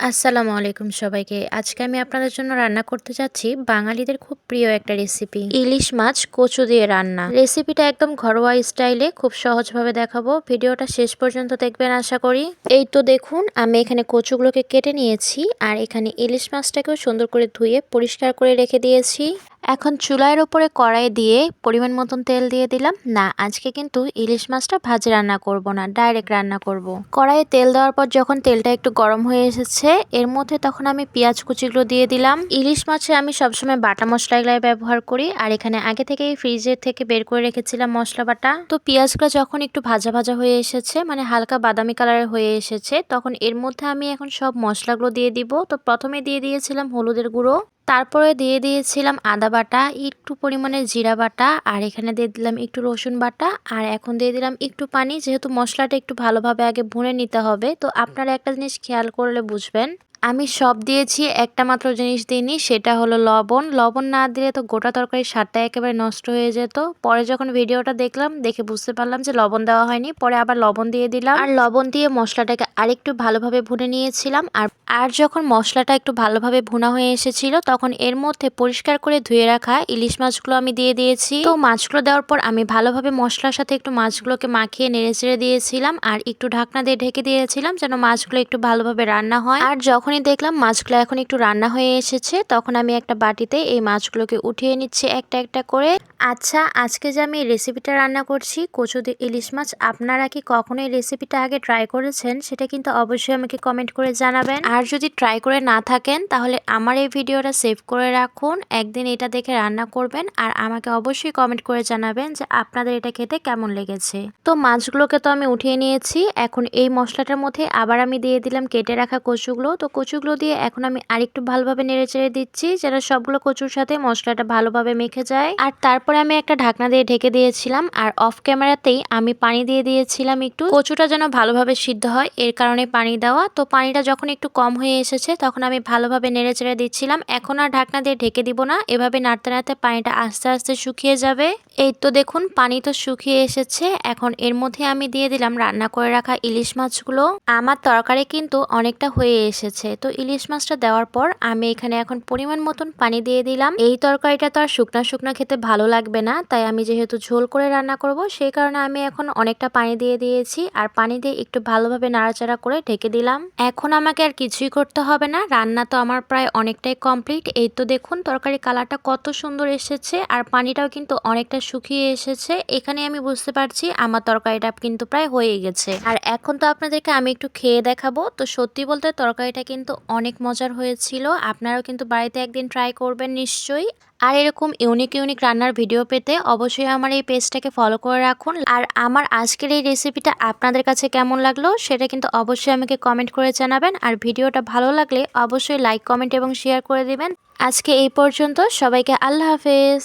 আসসালামু আলাইকুম সবাইকে। আজকে আমি আপনাদের জন্য রান্না করতে যাচ্ছি বাঙালিদের খুব প্রিয় একটা রেসিপি, ইলিশ মাছ কচু দিয়ে রান্না। রেসিপিটা একদম ঘরোয়া স্টাইলে খুব সহজভাবে দেখাবো। ভিডিওটা শেষ পর্যন্ত দেখবেন আশা করি। এই তো দেখুন, আমি এখানে কচুগুলোকে কেটে নিয়েছি আর এখানে ইলিশ মাছটাকেও সুন্দর করে ধুয়ে পরিষ্কার করে রেখে দিয়েছি। এখন চুলার উপরে কড়াই দিয়ে পরিমাণ মতন তেল দিয়ে দিলাম। না, আজকে কিন্তু ইলিশ মাছটা ভাজি রান্না করব না, ডাইরেক্ট রান্না করব। কড়াইয়ে তেল দেওয়ার পর যখন তেলটা একটু গরম হয়ে এসেছে, এর মধ্যে তখন আমি পেঁয়াজ কুচিগুলো দিয়ে দিলাম। ইলিশ মাছে আমি সবসময় বাটা মশলাগুলাই ব্যবহার করি, আর এখানে আগে থেকেই ফ্রিজের থেকে বের করে রেখেছিলাম মশলা বাটা। তো পেঁয়াজগুলো যখন একটু ভাজা ভাজা হয়ে এসেছে, মানে হালকা বাদামি কালারের হয়ে এসেছে, তখন এর মধ্যে আমি এখন সব মশলাগুলো দিয়ে দিব। তো প্রথমে দিয়ে দিয়েছিলাম হলুদের গুঁড়ো, তারপরে দিয়ে দিয়েছিলাম আদা বাটা, একটু পরিমাণে জিরা বাটা, আর এখানে দিয়ে দিলাম একটু রসুন বাটা, আর এখন দিয়ে দিলাম একটু পানি। যেহেতু মশলাটা একটু ভালোভাবে আগে ভুনে নিতে হবে, তো আপনারা একটা জিনিস খেয়াল করলে বুঝবেন, আমি সব দিয়েছি, একটা মাত্র জিনিস দিইনি, সেটা হলো লবণ। লবণ না দিলে তো গোটা তরকারির স্বাদটা একেবারে নষ্ট হয়ে যেত। পরে যখন ভিডিওটা দেখলাম, দেখে বুঝতে পারলাম যে লবণ দেওয়া হয়নি। পরে আবার লবণ দিয়ে দিলাম, আর লবণ দিয়ে মশলাটাকে আরেকটু ভালোভাবে ভুনে নিয়েছিলাম। আর যখন মশলাটা একটু ভালোভাবে ভুনা হয়ে এসেছিল, তখন এর মধ্যে পরিষ্কার করে ধুয়ে রাখা ইলিশ মাছগুলো আমি দিয়ে দিয়েছি। তো মাছগুলো দেওয়ার পর আমি ভালোভাবে মশলার সাথে একটু মাছগুলোকে মাখিয়ে নেড়ে চেড়ে দিয়েছিলাম, আর একটু ঢাকনা দিয়ে ঢেকে দিয়েছিলাম যেন মাছগুলো একটু ভালোভাবে রান্না হয়। আর যখনই দেখলাম মাছগুলো এখন একটু রান্না হয়ে এসেছে, তখন আমি একটা বাটিতে এই মাছগুলোকে উঠিয়ে নিচ্ছি একটা একটা করে। আচ্ছা, আজকে যে আমি রেসিপিটা রান্না করছি কচু দিয়ে ইলিশ মাছ, আপনারা কি কখনো এই রেসিপিটা আগে ট্রাই করেছেন? সেটা কিন্তু অবশ্যই আমাকে কমেন্ট করে জানাবেন। আর যদি ট্রাই করে না থাকেন, তাহলে আমার এই ভিডিওটা সেভ করে রাখুন, একদিন এটা দেখে রান্না করবেন, আর আমাকে অবশ্যই কমেন্ট করে জানাবেন যে আপনাদের এটা খেতে কেমন লেগেছে। তো মাছগুলোকে তো আমি উঠিয়ে নিয়েছি, এখন এই মশলাটার মধ্যে আবার আমি দিয়ে দিলাম কেটে রাখা কচুগুলো। তো কচুগুলো দিয়ে এখন আমি আরেকটু ভালোভাবে নেড়ে চেড়ে দিচ্ছি, যেন সবগুলো কচুর সাথে মশলাটা ভালোভাবে মেখে যায়। আর তারপরে আমি একটা ঢাকনা দিয়ে ঢেকে দিয়েছিলাম, আর অফ ক্যামেরাতেই আমি পানি দিয়ে দিয়েছিলাম একটু, কচুটা যেন ভালোভাবে সিদ্ধ হয় এর কারণে পানি দেওয়া। তো পানিটা যখন একটু কম হয়ে এসেছে, তখন আমি ভালোভাবে নেড়ে চেড়ে দিচ্ছিলাম। এখন আর ঢাকনা দিয়ে ঢেকে দিব না, এভাবে নাড়তে নাড়তে পানিটা আস্তে আস্তে শুকিয়ে যাবে। এই তো দেখুন, পানি তো শুকিয়ে এসেছে। এখন এর মধ্যে আমি দিয়ে দিলাম রান্না করে রাখা ইলিশ মাছগুলো। আমার তরকারি কিন্তু অনেকটা হয়ে এসেছে, তো ইলিশ মাছটা দেওয়ার পর আমি এখানে এখন পরিমাণ মতন পানি দিয়ে দিলাম। এই তরকারিটা তো আর শুকনা শুকনা খেতে ভালো লাগবে না, তাই আমি যেহেতু ঝোল করে রান্না করব, সেই কারণে আমি এখন অনেকটা পানি দিয়ে দিয়েছি, আর পানি দিয়ে একটু ভালোভাবে নাড়াচাড়া করে ঢেকে দিলাম। এখন আমাকে আর কিছুই করতে হবে না, রান্না তো আমার প্রায় অনেকটাই কমপ্লিট। এই তো দেখুন, তরকারি কালারটা কত সুন্দর এসেছে, আর পানিটাও কিন্তু অনেকটা শুকিয়ে এসেছে। এখানে আমি বুঝতে পারছি আমার তরকারিটা কিন্তু প্রায় হয়ে গেছে। আর এখন তো আপনাদেরকে আমি একটু খেয়ে দেখাবো। তো সত্যি বলতে তরকারিটা কিন্তু অনেক মজার হয়েছিল, আপনারাও কিন্তু বাড়িতে একদিন ট্রাই করবেন নিশ্চয়ই। আর এরকম ইউনিক ইউনিক রান্নার ভিডিও পেতে অবশ্যই আমার এই পেজটাকে ফলো করে রাখুন। আর আমার আজকের এই রেসিপিটা আপনাদের কাছে কেমন লাগলো সেটা কিন্তু অবশ্যই আমাকে কমেন্ট করে জানাবেন। আর ভিডিওটা ভালো লাগলে অবশ্যই লাইক, কমেন্ট এবং শেয়ার করে দিবেন। আজকে এই পর্যন্ত, সবাইকে আল্লাহ হাফেজ।